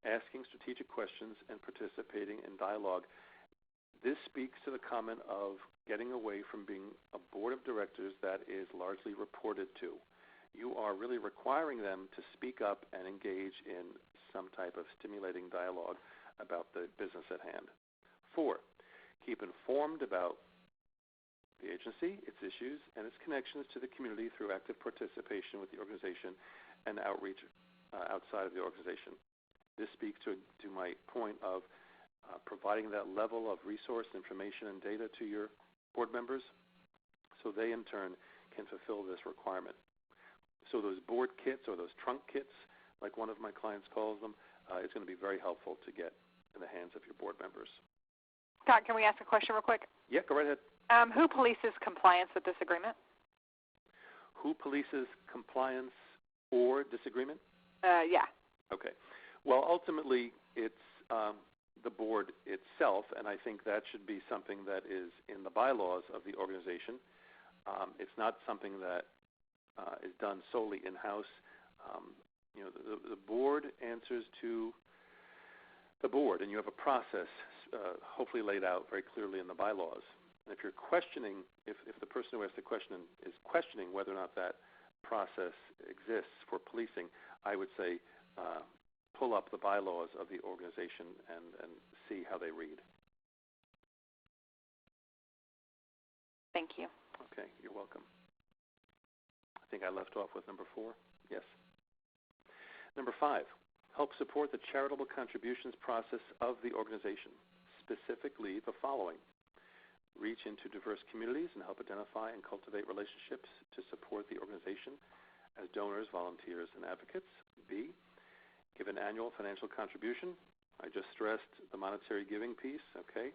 [SPEAKER 2] asking strategic questions and participating in dialogue. This speaks to the comment of getting away from being a board of directors that is largely reported to. You are really requiring them to speak up and engage in some type of stimulating dialogue about the business at hand. 4, keep informed about the agency, its issues, and its connections to the community through active participation with the organization and outreach outside of the organization. This speaks to my point of providing that level of resource, information, and data to your board members so they, in turn, can fulfill this requirement. So those board kits or those trunk kits, like one of my clients calls them, is going to be very helpful to get in the hands of your board members.
[SPEAKER 1] Scott, can we ask a question real quick?
[SPEAKER 2] Yeah, go right ahead.
[SPEAKER 1] Who polices compliance with this agreement?
[SPEAKER 2] Who polices compliance or disagreement?
[SPEAKER 1] Yeah.
[SPEAKER 2] Okay. Well, ultimately, it's the board itself, and I think that should be something that is in the bylaws of the organization. It's not something that is done solely in-house. The board answers to the board, and you have a process hopefully laid out very clearly in the bylaws. And if you're questioning, if the person who asked the question is questioning whether or not that process exists for policing, I would say pull up the bylaws of the organization and see how they read.
[SPEAKER 1] Thank you.
[SPEAKER 2] Okay, you're welcome. I think I left off with number 4. Yes. Number 5, help support the charitable contributions process of the organization. Specifically, the following: reach into diverse communities and help identify and cultivate relationships to support the organization as donors, volunteers, and advocates. B, give an annual financial contribution. I just stressed the monetary giving piece, okay?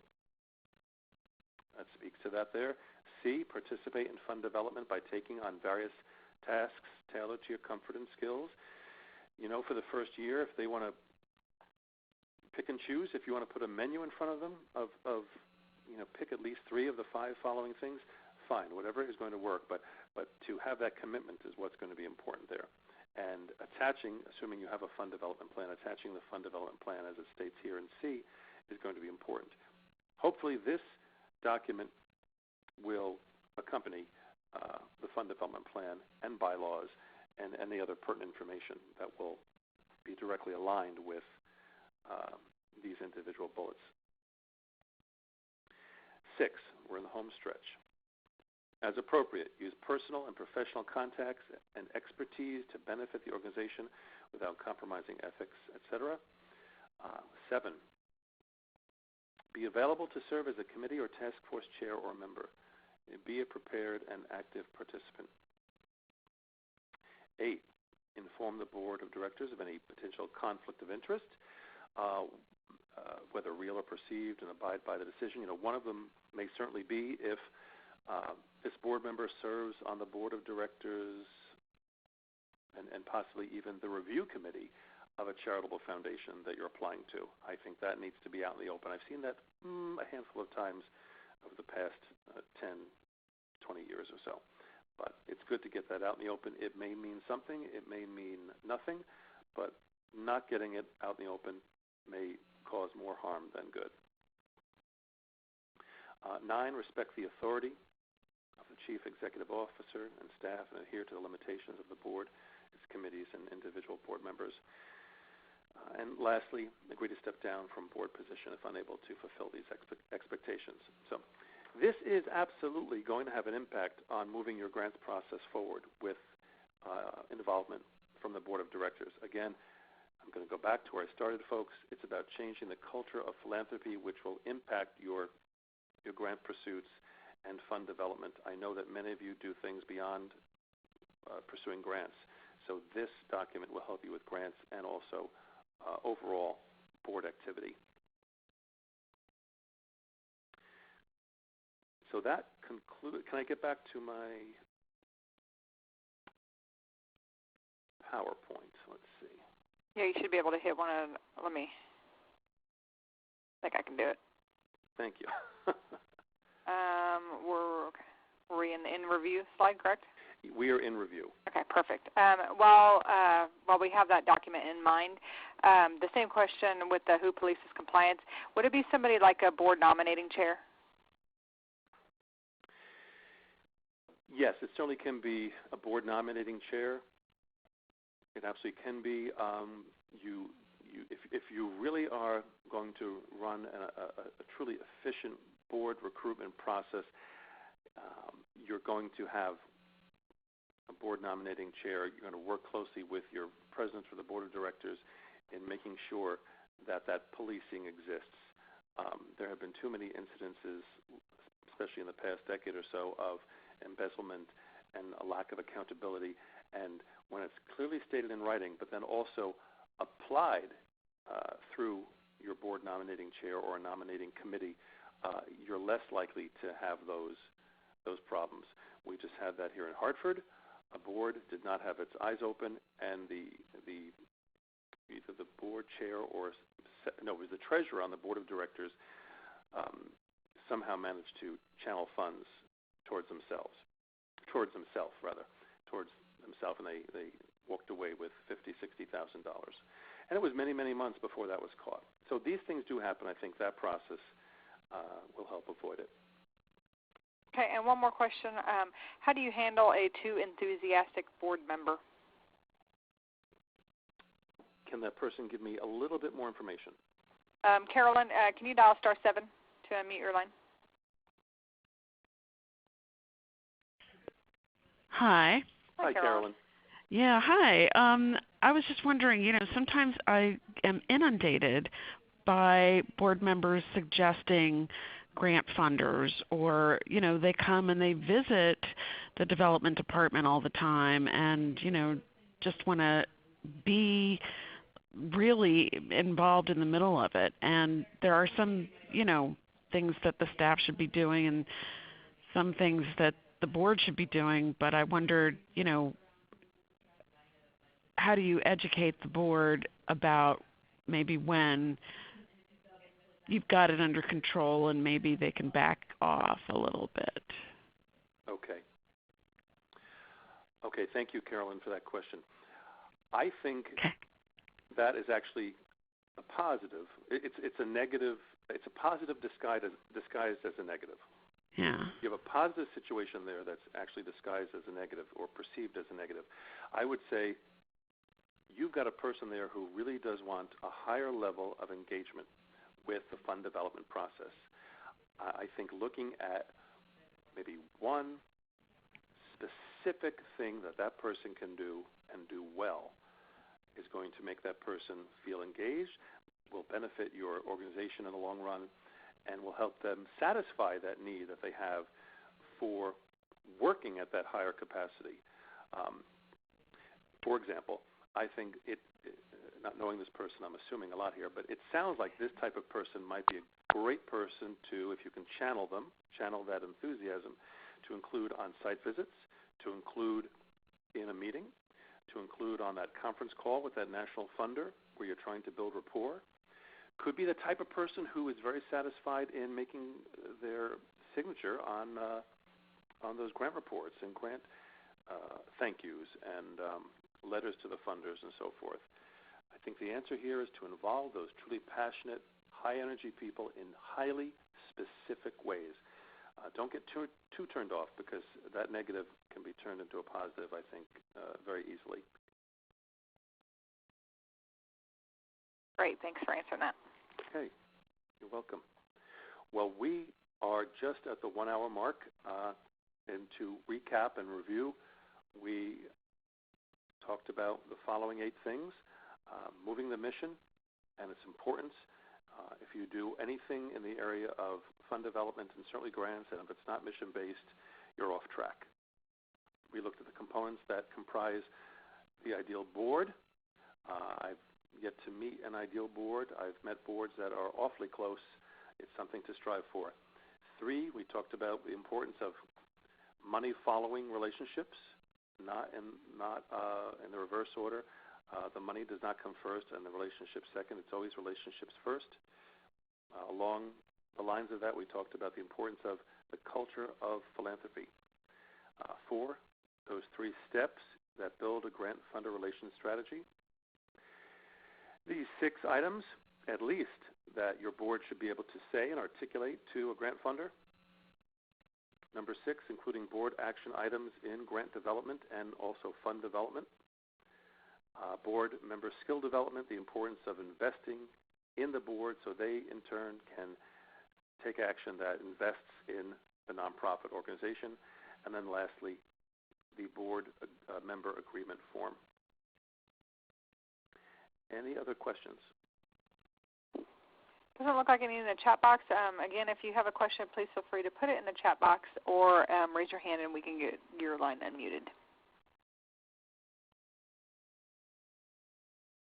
[SPEAKER 2] That speaks to that there. C, participate in fund development by taking on various tasks tailored to your comfort and skills. For the first year, if they want to pick and choose, if you want to put a menu in front of them of pick at least 3 of the 5 following things, fine, whatever is going to work. But to have that commitment is what's going to be important there. And attaching, assuming you have a fund development plan, attaching the fund development plan as it states here in C is going to be important. Hopefully this document will accompany the fund development plan and bylaws and any other pertinent information that will be directly aligned with these individual bullets. 6, we're in the home stretch. As appropriate, use personal and professional contacts and expertise to benefit the organization without compromising ethics, etc. 7, be available to serve as a committee or task force chair or member. Be a prepared and active participant. 8, inform the board of directors of any potential conflict of interest, whether real or perceived, and abide by the decision. One of them may certainly be if this board member serves on the board of directors and possibly even the review committee of a charitable foundation that you're applying to. I think that needs to be out in the open. I've seen that a handful of times over the past 10, 20 years or so. But it's good to get that out in the open. It may mean something. It may mean nothing. But not getting it out in the open may cause more harm than good. 9, respect the authority of the chief executive officer and staff and adhere to the limitations of the board, its committees, and individual board members. And lastly, agree to step down from board position if unable to fulfill these expectations. So this is absolutely going to have an impact on moving your grants process forward with involvement from the board of directors. Again, I'm going to go back to where I started, folks. It's about changing the culture of philanthropy, which will impact your grant pursuits and fund development. I know that many of you do things beyond pursuing grants. So this document will help you with grants and also overall board activity. So that concludes. Can I get back to my PowerPoint? Let's see.
[SPEAKER 1] Yeah, you should be able to hit one of. Let me. I think I can do it.
[SPEAKER 2] Thank you.
[SPEAKER 1] We're in the in review slide, correct?
[SPEAKER 2] We are in review.
[SPEAKER 1] Okay, perfect. While we have that document in mind, the same question with the who polices compliance, would it be somebody like a board nominating chair?
[SPEAKER 2] Yes, it certainly can be a board nominating chair. It absolutely can be. If you really are going to run a truly efficient board recruitment process, you're going to have a board nominating chair. You're going to work closely with your presidents for the board of directors in making sure that policing exists. There have been too many incidences, especially in the past decade or so, of embezzlement and a lack of accountability. And when it's clearly stated in writing, but then also applied through your board nominating chair or a nominating committee, you're less likely to have those problems. We just had that here in Hartford. A board did not have its eyes open, and either the board chair or it was the treasurer on the board of directors somehow managed to channel funds towards himself, and they walked away with $50,000-$60,000. And it was many, many months before that was caught. So these things do happen. I think that process will help avoid it.
[SPEAKER 1] Okay, and one more question. How do you handle a too enthusiastic board member?
[SPEAKER 2] Can that person give me a little bit more information?
[SPEAKER 1] Carolyn, can you dial *7 to unmute your line?
[SPEAKER 3] Hi.
[SPEAKER 2] Hi, Carolyn.
[SPEAKER 3] Yeah, hi. I was just wondering, sometimes I am inundated by board members suggesting grant funders, or, they come and they visit the development department all the time and, just want to be really involved in the middle of it. And there are some, things that the staff should be doing and some things that the board should be doing, but I wondered, how do you educate the board about maybe when you've got it under control and maybe they can back off a little bit?
[SPEAKER 2] Okay, thank you, Carolyn, for that question. I think that is actually a positive. It's a negative. It's a positive disguised as a negative.
[SPEAKER 3] Yeah.
[SPEAKER 2] You have a positive situation there that's actually disguised as a negative or perceived as a negative. I would say you've got a person there who really does want a higher level of engagement with the fund development process. I think looking at maybe one specific thing that person can do and do well is going to make that person feel engaged, will benefit your organization in the long run, and will help them satisfy that need that they have for working at that higher capacity. For example, I think not knowing this person, I'm assuming a lot here, but it sounds like this type of person might be a great person to, if you can channel that enthusiasm, to include on-site visits, to include in a meeting, to include on that conference call with that national funder where you're trying to build rapport. Could be the type of person who is very satisfied in making their signature on those grant reports and grant thank yous and letters to the funders and so forth. I think the answer here is to involve those truly passionate, high-energy people in highly specific ways. Don't get too turned off, because that negative can be turned into a positive, I think, very easily.
[SPEAKER 1] Great. Thanks for answering that.
[SPEAKER 2] Okay. You're welcome. Well, we are just at the 1 hour mark. And to recap and review, we talked about the following 8 things. Moving the mission and its importance. If you do anything in the area of fund development and certainly grants, and if it's not mission-based, you're off track. We looked at the components that comprise the ideal board. I've yet to meet an ideal board. I've met boards that are awfully close. It's something to strive for. 3, we talked about the importance of money-following relationships, not in the reverse order. The money does not come first and the relationship second. It's always relationships first. Along the lines of that, we talked about the importance of the culture of philanthropy. 4, those 3 steps that build a grant funder relations strategy. These 6 items, at least, that your board should be able to say and articulate to a grant funder. Number 6, including board action items in grant development and also fund development. Board member skill development, the importance of investing in the board so they, in turn, can take action that invests in the nonprofit organization. And then lastly, the board member agreement form. Any other questions?
[SPEAKER 1] Doesn't look like any in the chat box. Again, if you have a question, please feel free to put it in the chat box or raise your hand and we can get your line unmuted.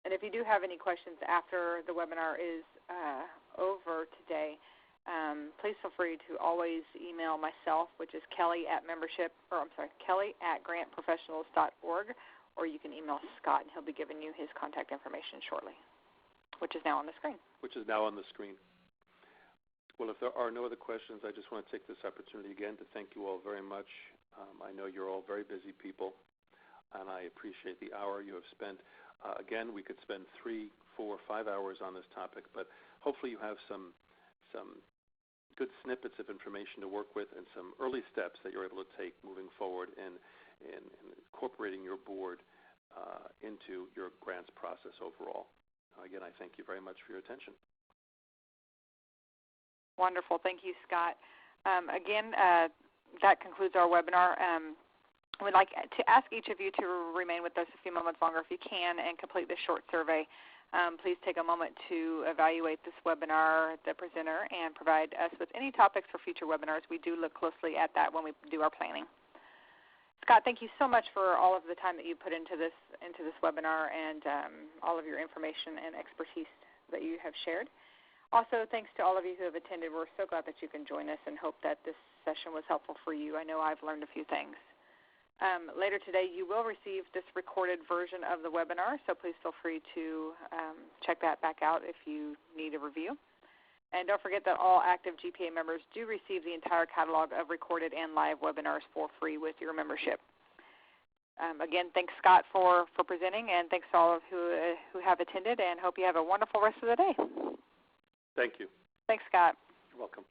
[SPEAKER 1] And if you do have any questions after the webinar is over today, please feel free to always email myself, which is Kelly@grantprofessionals.org, or you can email Scott, and he'll be giving you his contact information shortly, which is now on the screen.
[SPEAKER 2] Well, if there are no other questions, I just want to take this opportunity again to thank you all very much. I know you're all very busy people, and I appreciate the hour you have spent. Again, we could spend 3, 4, 5 hours on this topic, but hopefully you have some good snippets of information to work with and some early steps that you're able to take moving forward in incorporating your board into your grants process overall. Again, I thank you very much for your attention.
[SPEAKER 1] Wonderful. Thank you, Scott. Again, that concludes our webinar. We'd like to ask each of you to remain with us a few moments longer if you can and complete this short survey. Please take a moment to evaluate this webinar, the presenter, and provide us with any topics for future webinars. We do look closely at that when we do our planning. Scott, thank you so much for all of the time that you put into this webinar and all of your information and expertise that you have shared. Also, thanks to all of you who have attended. We're so glad that you can join us and hope that this session was helpful for you. I know I've learned a few things. Later today, you will receive this recorded version of the webinar, so please feel free to check that back out if you need a review. And don't forget that all active GPA members do receive the entire catalog of recorded and live webinars for free with your membership. Again, thanks, Scott, for presenting, and thanks to all of who have attended, and hope you have a wonderful rest of the day.
[SPEAKER 2] Thank you.
[SPEAKER 1] Thanks, Scott.
[SPEAKER 2] You're welcome.